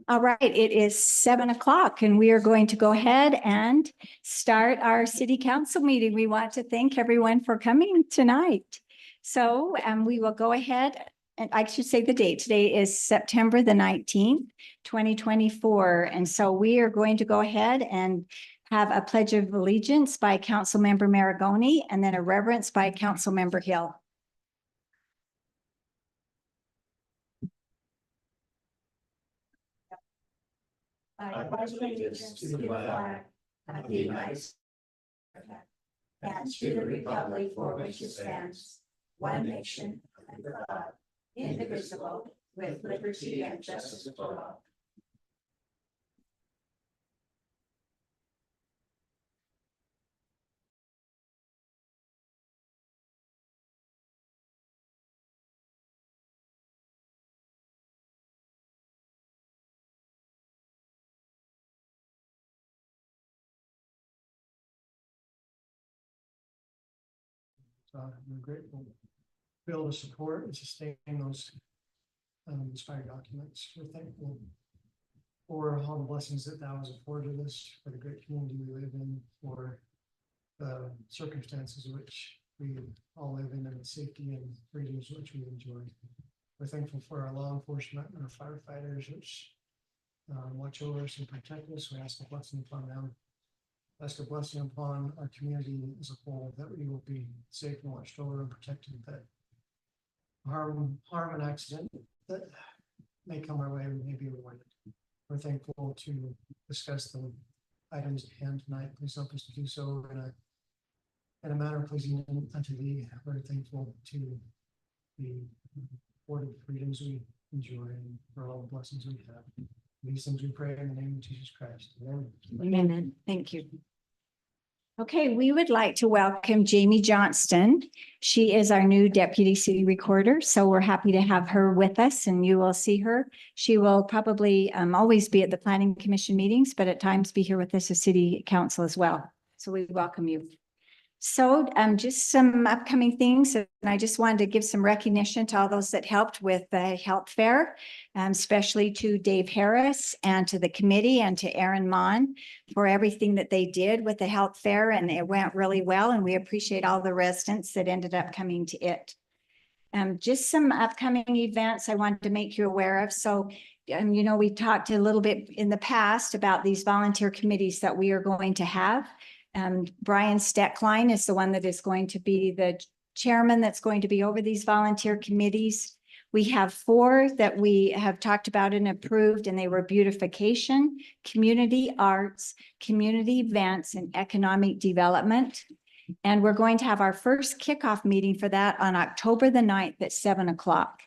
All right, it is 7 o'clock and we are going to go ahead and start our city council meeting. We want to thank everyone for coming tonight. So we will go ahead and I should say the date. Today is September the 19th, 2024. And so we are going to go ahead and have a pledge of allegiance by Councilmember Maragoni and then a reverence by Councilmember Hill. I pledge allegiance to the flag of the United States and to the republic for which it stands, one nation, under God, indivisible, with liberty and justice for all. We're grateful to be able to support and sustain those inspired documents. We're thankful for all the blessings that thou has afforded us, for the great community we live in, for the circumstances which we all live in, and the safety and freedoms which we enjoy. We're thankful for our law enforcement and our firefighters, which watch over us and protect us. We ask a blessing upon them. Ask a blessing upon our community as a whole, that we will be safe and watched over and protected, that harm and accident that may come our way may be avoided. We're thankful to discuss the items at hand tonight. Please help us to do so in a manner pleasing unto thee. We're thankful to the afforded freedoms we enjoy and for all the blessings we have. These things we pray in the name of Jesus Christ. Amen. Amen. Thank you. Okay, we would like to welcome Jamie Johnston. She is our new deputy city recorder, so we're happy to have her with us, and you will see her. She will probably always be at the planning commission meetings, but at times be here with us as city council as well. So we welcome you. So just some upcoming things, and I just wanted to give some recognition to all those that helped with the health fair, especially to Dave Harris and to the committee and to Aaron Mon for everything that they did with the health fair, and it went really well, and we appreciate all the residents that ended up coming to it. Just some upcoming events I wanted to make you aware of. So you know, we talked a little bit in the past about these volunteer committees that we are going to have. Brian Steckline is the one that is going to be the chairman that's going to be over these volunteer committees. We have 4 that we have talked about and approved, and they were beautification, community arts, community events, and economic development. And we're going to have our first kickoff meeting for that on October the 9th at 7 o'clock.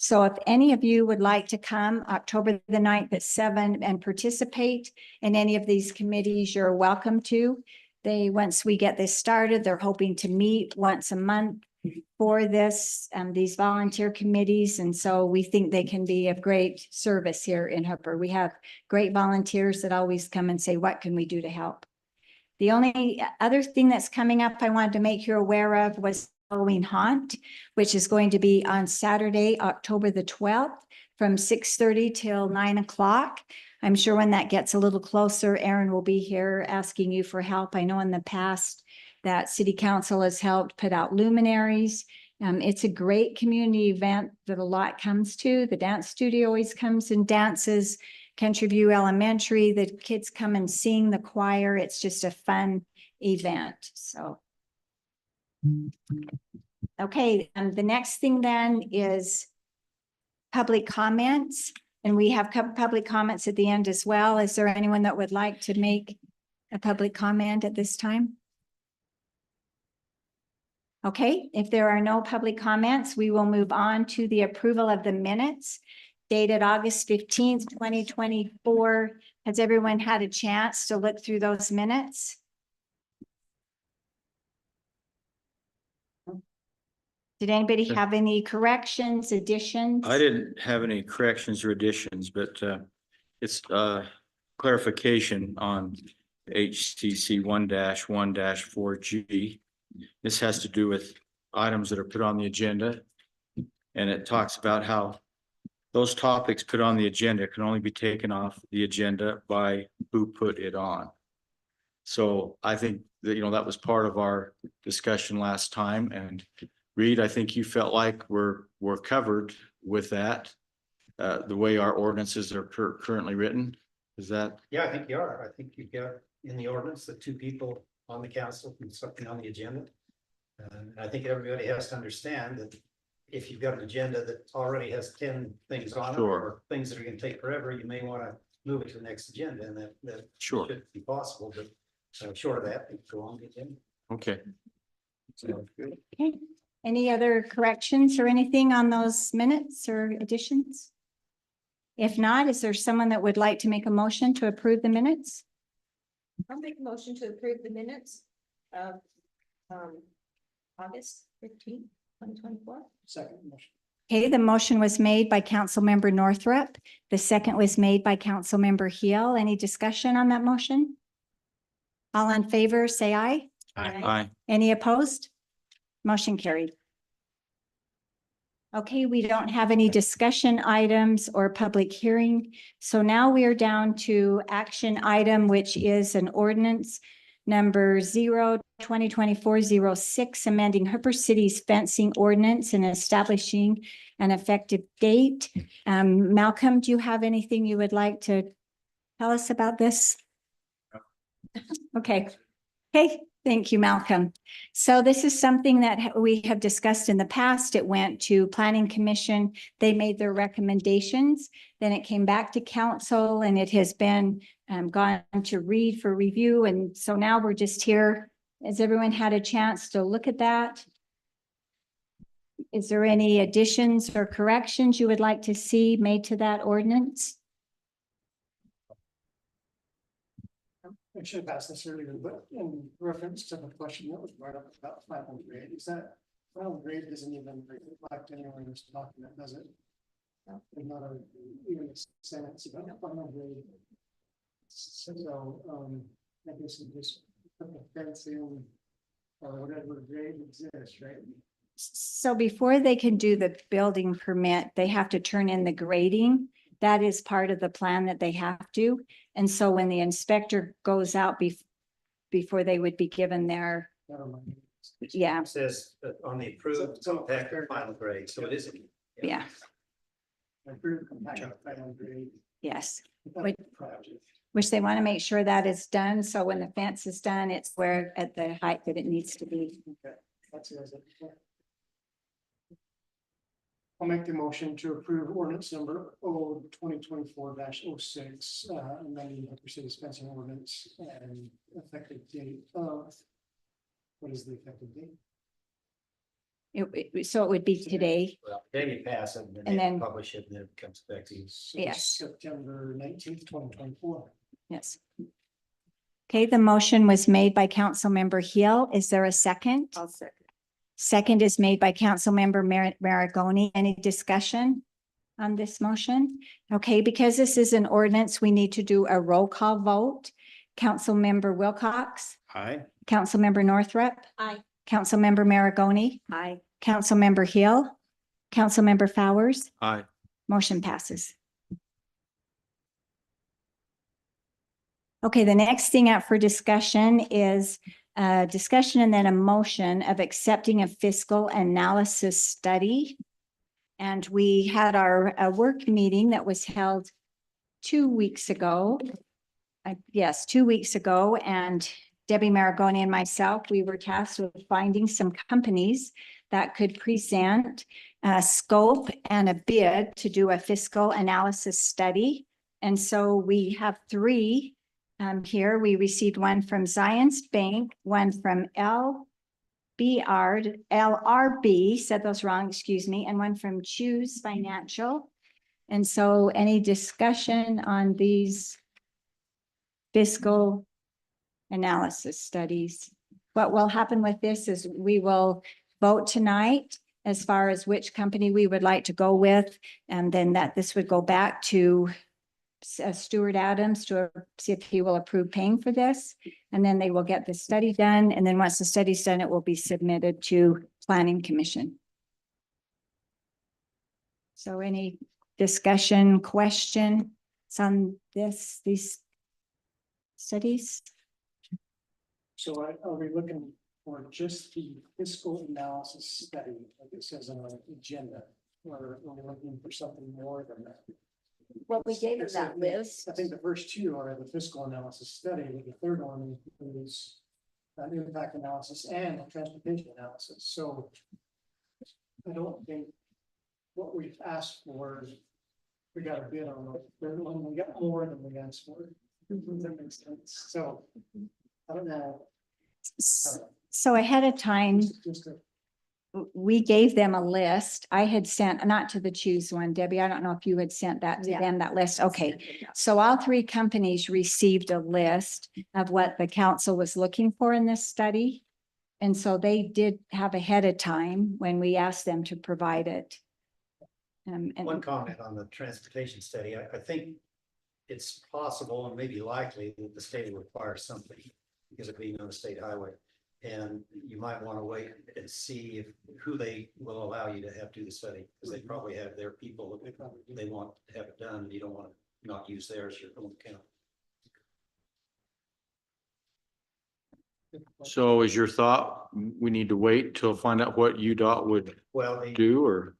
So if any of you would like to come October the 9th at 7 and participate in any of these committees, you're welcome to. Once we get this started, they're hoping to meet once a month for this, these volunteer committees. And so we think they can be of great service here in Hooper. We have great volunteers that always come and say, what can we do to help? The only other thing that's coming up I wanted to make you aware of was Halloween Haunt, which is going to be on Saturday, October the 12th from 6:30 till 9 o'clock. I'm sure when that gets a little closer, Aaron will be here asking you for help. I know in the past that city council has helped put out luminaries. It's a great community event that a lot comes to. The dance studio always comes and dances. Country View Elementary, the kids come and sing, the choir. It's just a fun event. So okay, the next thing then is public comments, and we have public comments at the end as well. Is there anyone that would like to make a public comment at this time? Okay, if there are no public comments, we will move on to the approval of the minutes dated August 15th, 2024. Has everyone had a chance to look through those minutes? Did anybody have any corrections, additions? I didn't have any corrections or additions, but it's clarification on HCC 1-1-4G. This has to do with items that are put on the agenda. And it talks about how those topics put on the agenda can only be taken off the agenda by who put it on. So I think that, that was part of our discussion last time, and Reed, I think you felt like we're covered with that. The way our ordinances are currently written, is that? Yeah, I think you are. I think you've got in the ordinance the two people on the council and something on the agenda. And I think everybody has to understand that if you've got an agenda that already has 10 things on it, Sure. or things that are gonna take forever, you may wanna move it to the next agenda, and that Sure. should be possible, but short of that, go on the agenda. Okay. So, good. Okay, any other corrections or anything on those minutes or additions? If not, is there someone that would like to make a motion to approve the minutes? I'll make a motion to approve the minutes of August 15th, 2024. Second motion. Okay, the motion was made by Councilmember Northrup. The second was made by Councilmember Heel. Any discussion on that motion? All in favor, say aye. Aye. Any opposed? Motion carried. Okay, we don't have any discussion items or public hearing. So now we are down to action item, which is an ordinance number 2024-06, amending Hooper City's fencing ordinance and establishing an effective date. Malcolm, do you have anything you would like to tell us about this? Okay. Okay, thank you, Malcolm. So this is something that we have discussed in the past. It went to Planning Commission. They made their recommendations. Then it came back to council, and it has been gone to Reed for review. And so now we're just here. Has everyone had a chance to look at that? Is there any additions or corrections you would like to see made to that ordinance? I should have asked this earlier, but in reference to the question that was brought up about final grade, is that final grade doesn't even reflect anywhere in this document, does it? No. There's not even a sentence about final grade. So, I guess it just put the fence in or whatever grade exists, right? So before they can do the building permit, they have to turn in the grading. That is part of the plan that they have to. And so when the inspector goes out before they would be given their, Never mind. yeah, It says that on the approved So- compact final grade, so it isn't. yeah, Approved compact final grade. yes. Without the project. Which they want to make sure that is done. So when the fence is done, it's where at the height that it needs to be. Okay, that's it. I'll make the motion to approve ordinance number 2024-06, amending Hooper City's fencing ordinance and effective date of. What is the effective date? So it would be today. Well, then you pass it, and And then then- they publish it, and then it comes back to you. So Yes. September 19th, 2024. Yes. Okay, the motion was made by Councilmember Heel. Is there a second? I'll second. Second is made by Councilmember Maragoni. Any discussion on this motion? Okay, because this is an ordinance, we need to do a roll call vote. Councilmember Wilcox, Aye. Councilmember Northrup, Aye. Councilmember Maragoni, Aye. Councilmember Hill, Councilmember Fowers, Aye. motion passes. Okay, the next thing up for discussion is discussion and then a motion of accepting a fiscal analysis study. And we had our work meeting that was held 2 weeks ago. Yes, 2 weeks ago, and Debbie Maragoni and myself, we were tasked with finding some companies that could present a scope and a bid to do a fiscal analysis study. And so we have 3 here. We received one from Zions Bank, one from LRB, said those wrong, excuse me, and one from Choose Financial. And so any discussion on these fiscal analysis studies? What will happen with this is we will vote tonight as far as which company we would like to go with, and then that this would go back to Stuart Adams to see if he will approve paying for this. And then they will get the study done. And then once the study's done, it will be submitted to Planning Commission. So any discussion, question on these studies? So are we looking for just the fiscal analysis study, like it says on our agenda? Or are we looking for something more than that? Well, we gave him that list. I think the first two are the fiscal analysis study, but the third one is an impact analysis and a transportation analysis, so I don't think what we've asked for is, we got a bid on the third one, we got more than we asked for. Does that make sense? So, I don't know. So ahead of time, Just a we gave them a list. I had sent, not to the Choose one, Debbie, I don't know if you had sent that to Yeah. them, that list. Okay. So all three companies received a list of what the council was looking for in this study. And so they did have ahead of time when we asked them to provide it. One And comment on the transportation study, I think it's possible and maybe likely that the state will require something because of being on a state highway. And you might want to wait and see who they will allow you to have do the study, because they probably have their people that they want to have it done. You don't want to not use theirs, your own account. So is your thought, we need to wait till find out what UDOT would Well, the do, or?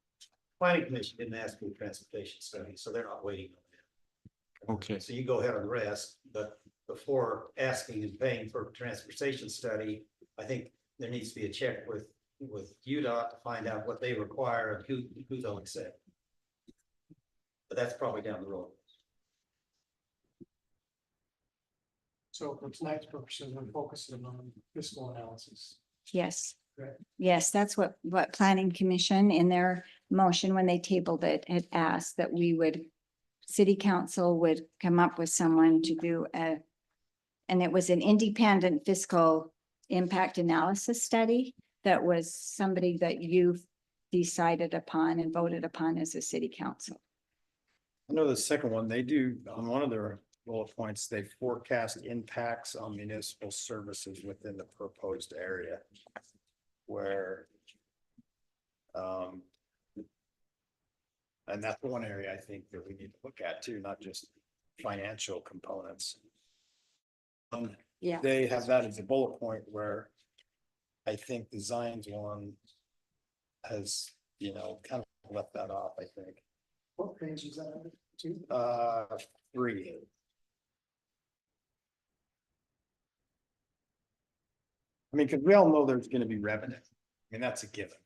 planning commission didn't ask for the transportation study, so they're not waiting on that. Okay. So you go ahead and rest, but before asking and paying for a transportation study, I think there needs to be a check with UDOT to find out what they require and who they'll accept. But that's probably down the road. So for tonight's purposes, we're focusing on fiscal analysis. yes. Right. Yes, that's what Planning Commission in their motion, when they tabled it, had asked that we would, city council would come up with someone to do and it was an independent fiscal impact analysis study that was somebody that you decided upon and voted upon as a city council. I know the second one, they do, on one of their bullet points, they forecast impacts on municipal services within the proposed area. Where. And that's one area I think that we need to look at too, not just financial components. Yeah. They have that as a bullet point where I think the Zions one has, kind of left that off, I think. What page is that on? 2? 3. I mean, because we all know there's gonna be revenue. I mean, that's a given.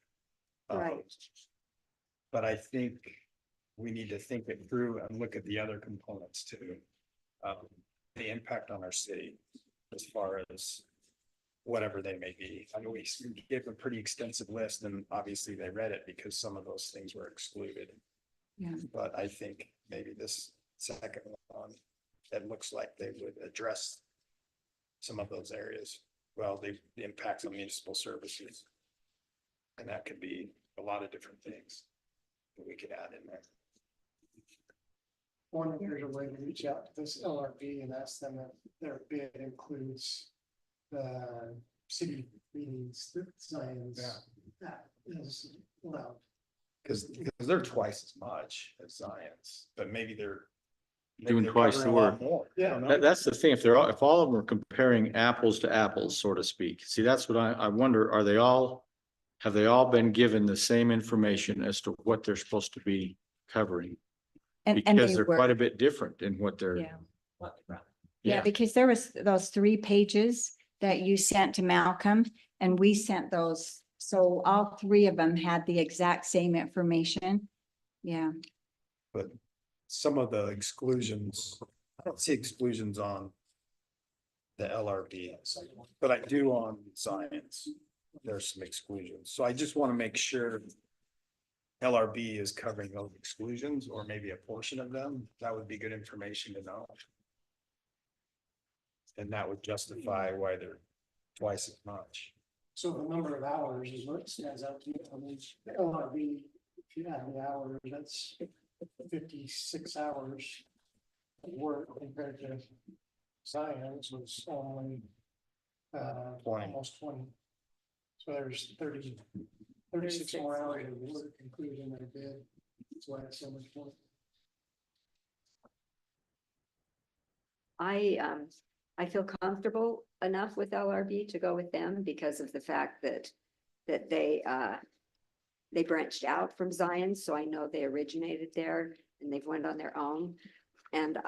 Right. But I think we need to think it through and look at the other components too. The impact on our city as far as whatever they may be. I know we gave a pretty extensive list and obviously they read it because some of those things were excluded. Yeah. But I think maybe this second one, it looks like they would address some of those areas. Well, the impacts on municipal services. And that could be a lot of different things that we could add in there. I wonder if there's a way to reach out to this LRB and ask them if their bid includes the city meetings, the signs. That is allowed. Because they're twice as much as Zions, but maybe they're. Doing twice the work. More. I Yeah. don't know. That's the thing, if all of them are comparing apples to apples, so to speak. See, that's what I wonder, have they all been given the same information as to what they're supposed to be covering? And Because they they're quite were, a bit different in what they're. yeah. Yeah, because there was those 3 pages that you sent to Malcolm and we sent those. So all 3 of them had the exact same information. Yeah, But some of the exclusions, I don't see exclusions on the LRB, but I do on Zions. There's some exclusions, so I just want to make sure LRB is covering those exclusions or maybe a portion of them. That would be good information to know. And that would justify why they're twice as much. So the number of hours is what stands out to me. I mean, the LRB, if you add the hours, that's 56 hours. work compared to Zion's was only 20. almost 20. So there's 36 more hours of work included in their bid. That's why it's so much more. I feel comfortable enough with LRB to go with them because of the fact that they branched out from Zion, so I know they originated there and they've went on their own. And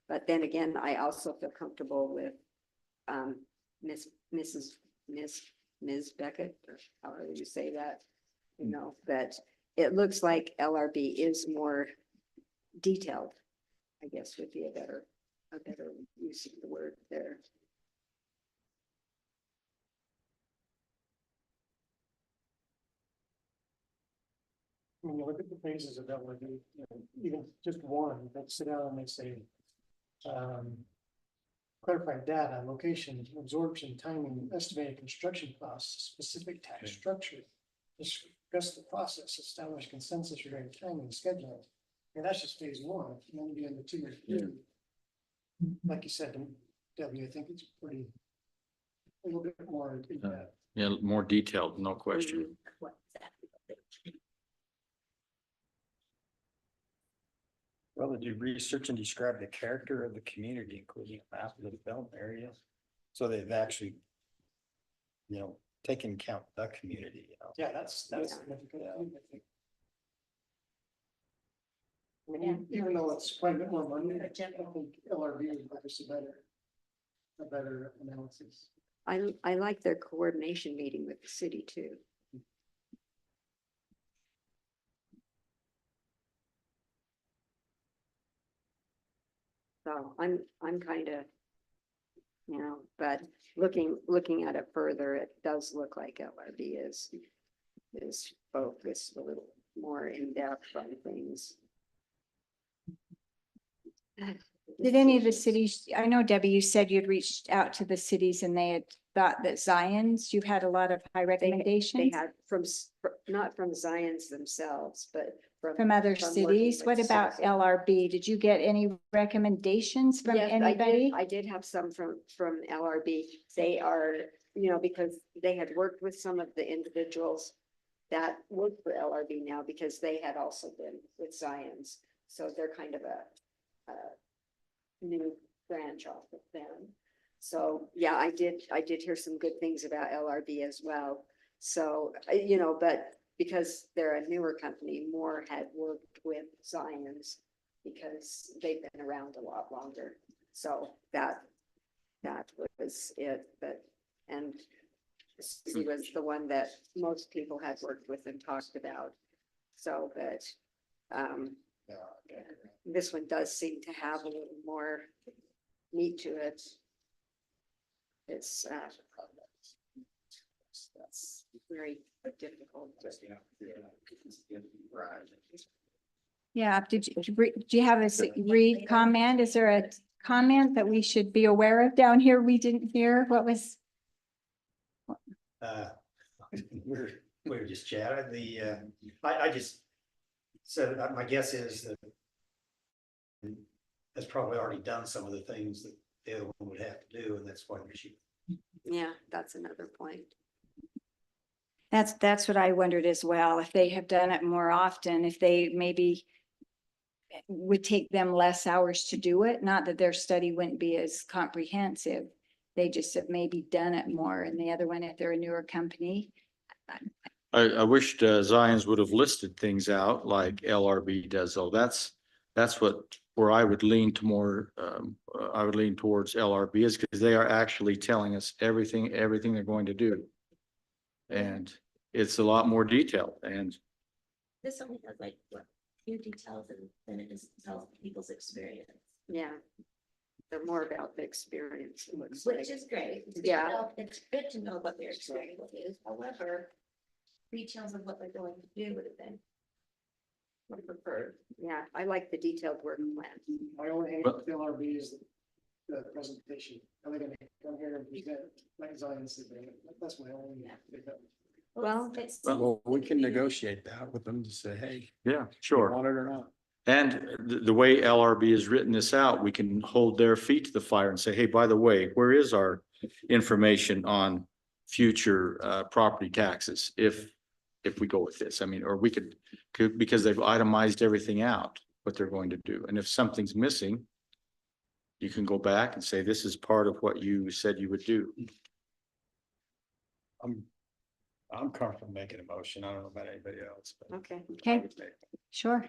but then again, I also feel comfortable with Ms. Beckett, or however you say that, but it looks like LRB is more detailed, I guess would be a better use of the word there. When you look at the phases of LRD, even just one, they sit down and they say, clarify data, location, absorption, timing, estimated construction costs, specific tax structure, discuss the process, establish consensus regarding timing, scheduling. And that's just phase one. And then you get into 2 or 3. Like you said, Debbie, I think it's a little bit more in depth. Yeah, more detailed, no question. Mhm. Well, did you research and describe the character of the community, including a map of the development area? So they've actually, taken account of the community, Yeah, that's Yeah. significant. I think. I mean, even though it's quite a bit more money, I think LRB would give us a better analysis. I like their coordination meeting with the city too. So I'm kind of, but looking at it further, it does look like LRB is focused a little more in depth on things. Did any of the cities, I know Debbie, you said you'd reached out to the cities and they had thought that Zion's, you've had a lot of high They recommendations had not from Zions themselves, but from other working cities. with What about citizens. LRB? Did you get any recommendations from Yes, anybody? I did have some from LRB. They are, because they had worked with some of the individuals that work for LRB now because they had also been with Zions. So they're kind of a new branch off of them. So, yeah, I did hear some good things about LRB as well. So, but because they're a newer company, more had worked with Zions because they've been around a lot longer. So that was it, and he was the one that most people had worked with and talked about. So, but, this one does seem to have a little more meat to it. It's, that's very difficult. Yeah, did you have a comment? Is there a comment that we should be aware of down here we didn't hear? What was? We were just chatting, I just said, my guess is that has probably already done some of the things that the other one would have to do, and that's why she. Yeah, that's another point. That's what I wondered as well, if they have done it more often, if they maybe would take them less hours to do it, not that their study wouldn't be as comprehensive. They just have maybe done it more, and the other one, if they're a newer company. I wished Zions would have listed things out like LRB does, though. That's where I would lean to more, I would lean towards LRB is because they are actually telling us everything they're going to do. And it's a lot more detailed and This only has like what few details than it is tells people's experience, Yeah. They're more about the experience, it looks like. which is great. It's Yeah. It's good to know what their experience is. However, details of what they're going to do would have been preferred. Yeah, I like the detailed work plan. My only hate Well- with LRB is the presentation. Are they gonna come here and present like Zion said? That's my only. Well, It's. Well, we can negotiate that with them to say, hey, yeah, you sure. want it or not? And the way LRB has written this out, we can hold their feet to the fire and say, hey, by the way, where is our information on future property taxes if we go with this? I mean, or we could because they've itemized everything out, what they're going to do. And if something's missing, you can go back and say, this is part of what you said you would do. I'm comfortable making a motion. I don't know about anybody else. but Okay. Okay. I would make- Sure.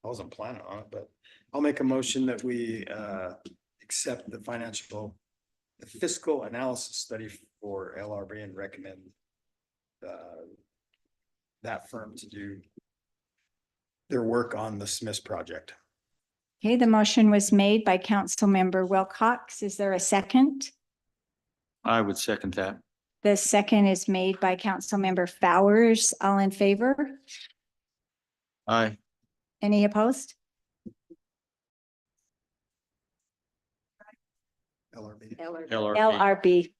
I wasn't planning on it, but I'll make a motion that we accept the fiscal analysis study for LRB and recommend that firm to do their work on the Smiths project. Okay, the motion was made by Councilmember Wilcox. Is there a second? I would second that. The second is made by Councilmember Fowers. All in favor? Aye. Any opposed? LRB. LRB. LRB. LRB.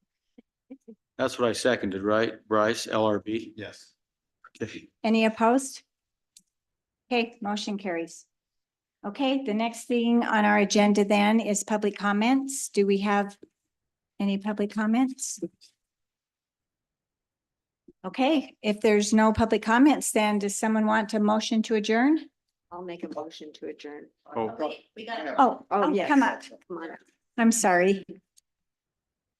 That's what I seconded, right, Bryce? LRB? Yes. Okay. Any opposed? Okay, motion carries. Okay, the next thing on our agenda then is public comments. Do we have any public comments? Okay, if there's no public comments, then does someone want to motion to adjourn? I'll make a motion to adjourn. Oh, Wait, we got. Oh, yes. come up. Come on. I'm sorry.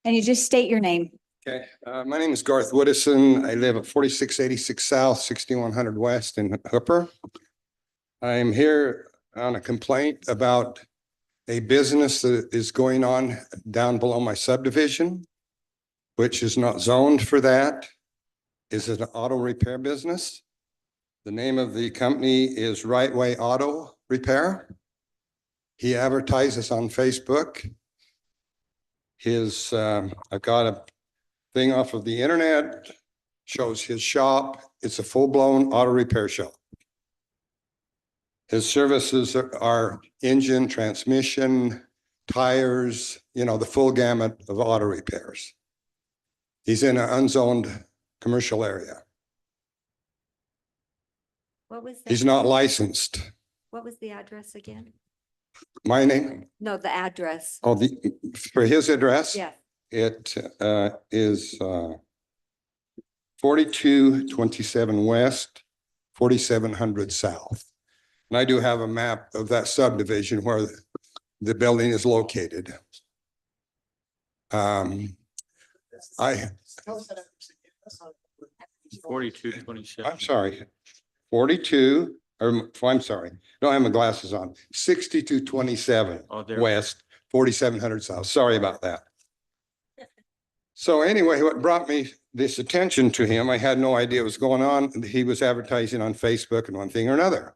And you just state your name. Okay, my name is Garth Woodison. I live at 4686 South, 6100 West in Hooper. I'm here on a complaint about a business that is going on down below my subdivision, which is not zoned for that. Is an auto repair business. The name of the company is Right Way Auto Repair. He advertises on Facebook. I've got a thing off of the internet, shows his shop. It's a full-blown auto repair shop. His services are engine, transmission, tires, the full gamut of auto repairs. He's in an unzoned commercial area. What was He's the, not licensed. what was the address again? My name, No, the address. for his address? Yes. It is 4227 West, 4700 South. And I do have a map of that subdivision where the building is located. I 4227. I'm sorry, 42, or I'm sorry, don't have my glasses on, 6227 Oh, there. West, 4700 South. Sorry about that. So anyway, what brought me this attention to him, I had no idea what was going on. He was advertising on Facebook and one thing or another.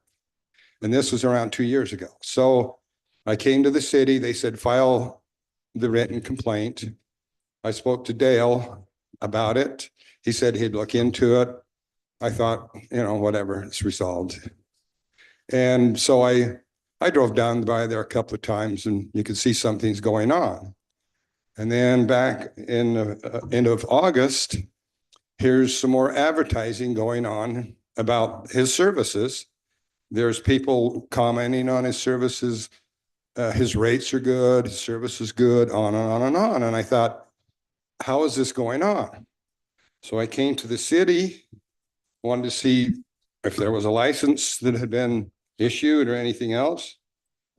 And this was around 2 years ago. So I came to the city, they said, file the written complaint. I spoke to Dale about it. He said he'd look into it. I thought, whatever, it's resolved. And so I drove down by there a couple of times and you could see something's going on. And then back in the end of August, here's some more advertising going on about his services. There's people commenting on his services. His rates are good, his service is good, on and on and on. And I thought, how is this going on? So I came to the city, wanted to see if there was a license that had been issued or anything else.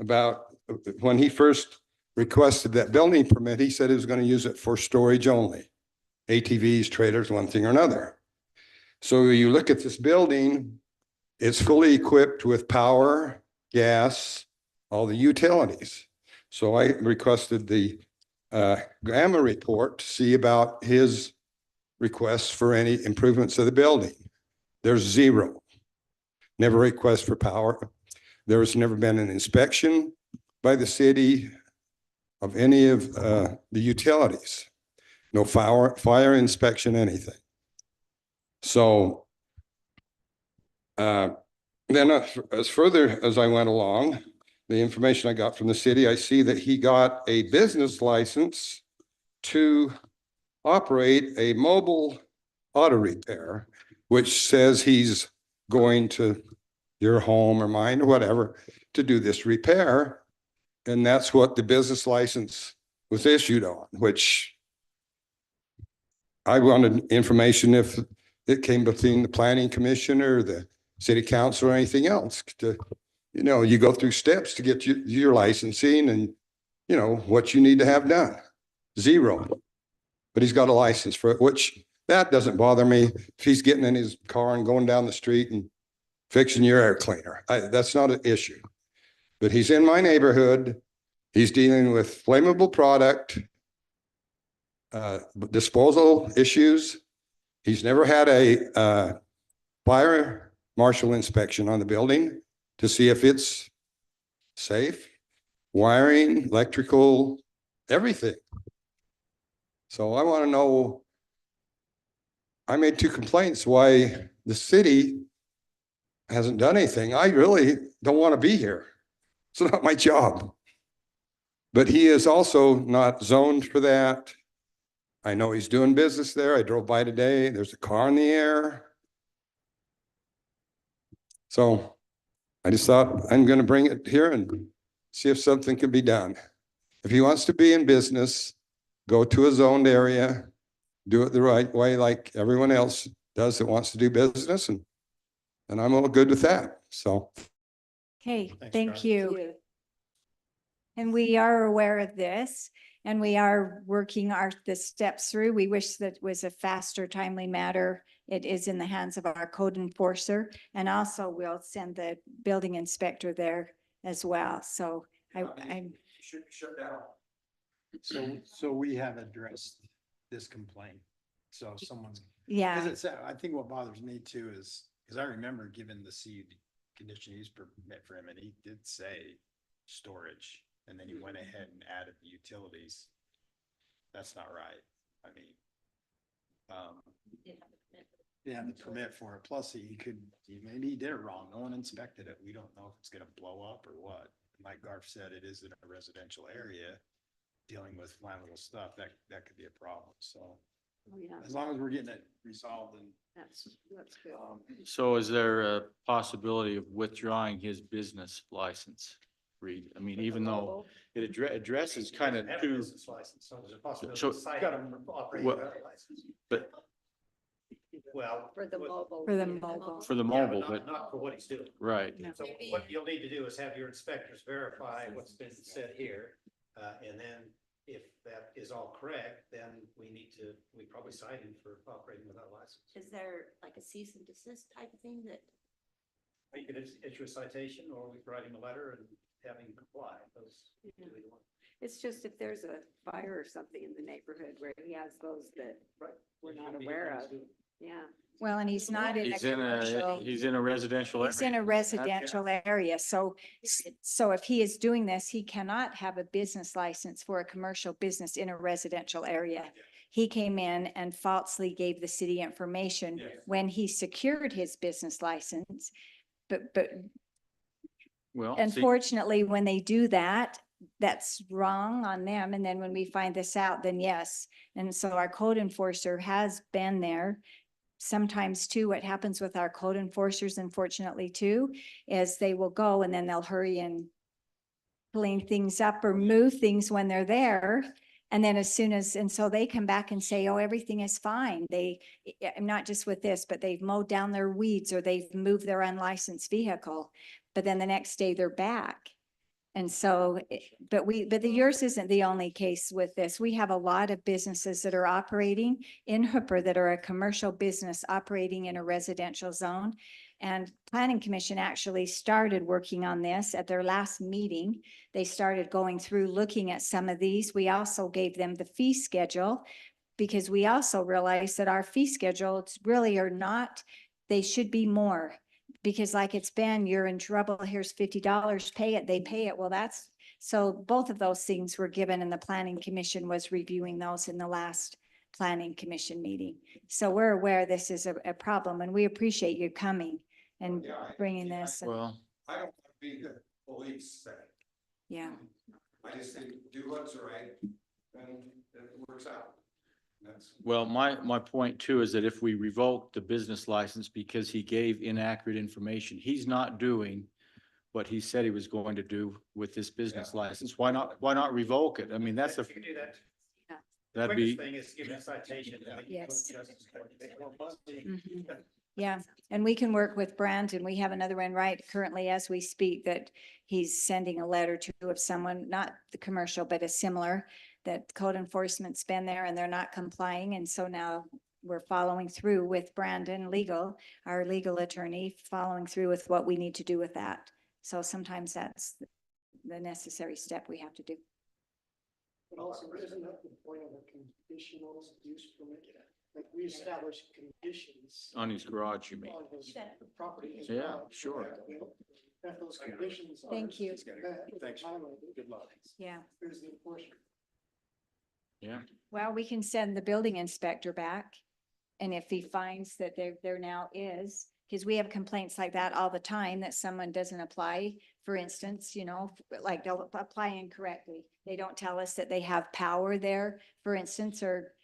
About when he first requested that building permit, he said he was going to use it for storage only. ATVs, trailers, one thing or another. So you look at this building, it's fully equipped with power, gas, all the utilities. So I requested the Gamma report to see about his requests for any improvements of the building. There's zero. Never request for power. There has never been an inspection by the city of any of the utilities. No fire inspection, anything. So then as further as I went along, the information I got from the city, I see that he got a business license to operate a mobile auto repair, which says he's going to your home or mine or whatever to do this repair. And that's what the business license was issued on, which I wanted information if it came between the planning commission or the city council or anything else to, you know, you go through steps to get your licensing and, you know, what you need to have done. Zero. But he's got a license for it, which that doesn't bother me. If he's getting in his car and going down the street and fixing your air cleaner, that's not an issue. But he's in my neighborhood. He's dealing with flammable product, disposal issues. He's never had a fire marshal inspection on the building to see if it's safe, wiring, electrical, everything. So I want to know, I made 2 complaints why the city hasn't done anything. I really don't want to be here. It's not my job. But he is also not zoned for that. I know he's doing business there. I drove by today. There's a car in the air. So I just thought I'm going to bring it here and see if something can be done. If he wants to be in business, go to a zoned area, do it the right way like everyone else does that wants to do business, and I'm all good with that. So Okay, Thanks, thank Charlie. you. And we are aware of this and we are working the steps through. We wish that was a faster, timely matter. It is in the hands of our code enforcer, and also we'll send the building inspector there as well. So I'm, Shut down. So we have addressed this complaint. So someone's, yeah, because it's, I think what bothers me too is, because I remember giving the CUD conditional use permit for him and he did say storage. And then he went ahead and added the utilities. That's not right. I mean, yeah, the permit for it. Plus maybe he did it wrong. No one inspected it. We don't know if it's gonna blow up or what. Like Garf said, it is in a residential area dealing with flammable stuff. That could be a problem. So Oh, yeah, as long as we're getting it resolved and, that's good. So is there a possibility of withdrawing his business license, Reed? I mean, even though it addresses kind of Have a two, business license, so there's a possibility. So- the site Got operating Well- without a license. but Well. For the mobile. for the vehicle. mobile. for the Yeah, mobile, not- but Not for what he's doing. right. So what you'll need to do is have your inspectors verify what's been said here. And then if that is all correct, then we probably cite him for operating without a license. Is there like a cease and desist type of thing that? You could issue a citation or we could write him a letter and have him comply. Those two either one. It's just if there's a fire or something in the neighborhood where he has those that Right. we're not Shouldn't be aware doing of. this. Yeah. Well, and he's not in a He's in commercial. he's in a residential area. He's in a residential area, so if he is doing this, he cannot have a business license for a commercial business in a residential area. He came in and falsely gave the city information when he secured his business license. But Well, see, unfortunately, when they do that, that's wrong on them. And then when we find this out, then yes. And so our code enforcer has been there. Sometimes too, what happens with our code enforcers, unfortunately too, is they will go and then they'll hurry and clean things up or move things when they're there. And then and so they come back and say, oh, everything is fine. Not just with this, but they've mowed down their weeds or they've moved their unlicensed vehicle. But then the next day they're back. And so, but yours isn't the only case with this. We have a lot of businesses that are operating in Hooper that are a commercial business operating in a residential zone. And Planning Commission actually started working on this at their last meeting. They started going through looking at some of these. We also gave them the fee schedule because we also realized that our fee schedules really are not, they should be more. Because like it's been, you're in trouble, here's $50, pay it, they pay it. Well, so both of those things were given and the Planning Commission was reviewing those in the last Planning Commission meeting. So we're aware this is a problem and we appreciate you coming and bringing this. well, I don't want to be the police thing. Yeah, I just think do what's right and it works out. That's. well, my point too is that if we revoke the business license because he gave inaccurate information, he's not doing what he said he was going to do with this business license. Why not revoke it? I mean, that's a, If you do that, that'd quickest be, thing is give them a citation. and they can Yes. go to justice court. They won't bust you. Mhm. Yeah, and we can work with Brandon. We have another one right currently as we speak that he's sending a letter to of someone, not the commercial, but a similar, that code enforcement's been there and they're not complying. And so now we're following through with Brandon Legal, our legal attorney, following through with what we need to do with that. So sometimes that's the necessary step we have to do. But also, isn't that the point of a conditional use permit? Like we establish conditions on his garage, you mean? on his property. his Yeah, garage. sure. If those conditions are. Thank you. Thanks. Good luck. Yeah. There's the enforcement. Yeah. Well, we can send the building inspector back. And if he finds that there now is, because we have complaints like that all the time, that someone doesn't apply, for instance, you know, like they'll apply incorrectly. They don't tell us that they have power there, for instance, or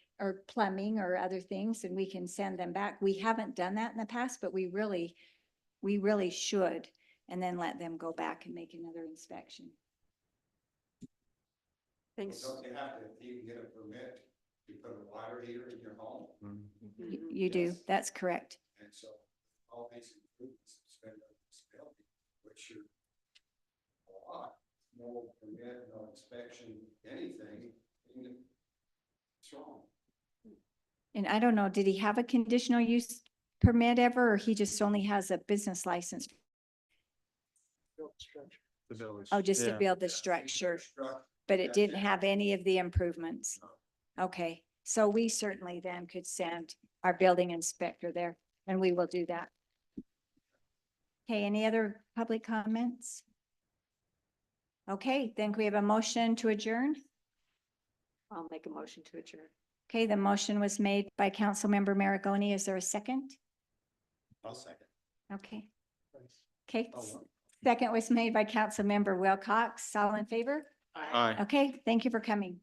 plumbing or other things, and we can send them back. We haven't done that in the past, but we really should. And then let them go back and make another inspection. Thanks. Don't you have to, if you can get a permit, you put a water heater in your home? You do, Yes. that's correct. And so all these improvements spend on this building, which are a lot, no permit, no inspection, anything. It's wrong. And I don't know, did he have a conditional use permit ever, or he just only has a business license? Built structure. The village. Oh, just to Yeah. build the structure, Structure. but it didn't have any of the improvements? Okay, so we certainly then could send our building inspector there, and we will do that. Okay, any other public comments? Okay, then we have a motion to adjourn. I'll make a motion to adjourn. Okay, the motion was made by Councilmember Maragoni. Is there a second? I'll second. Okay, Thanks. okay. Oh, Second was made by Councilmember Wilcox. All in favor? Aye. Okay, thank you for coming.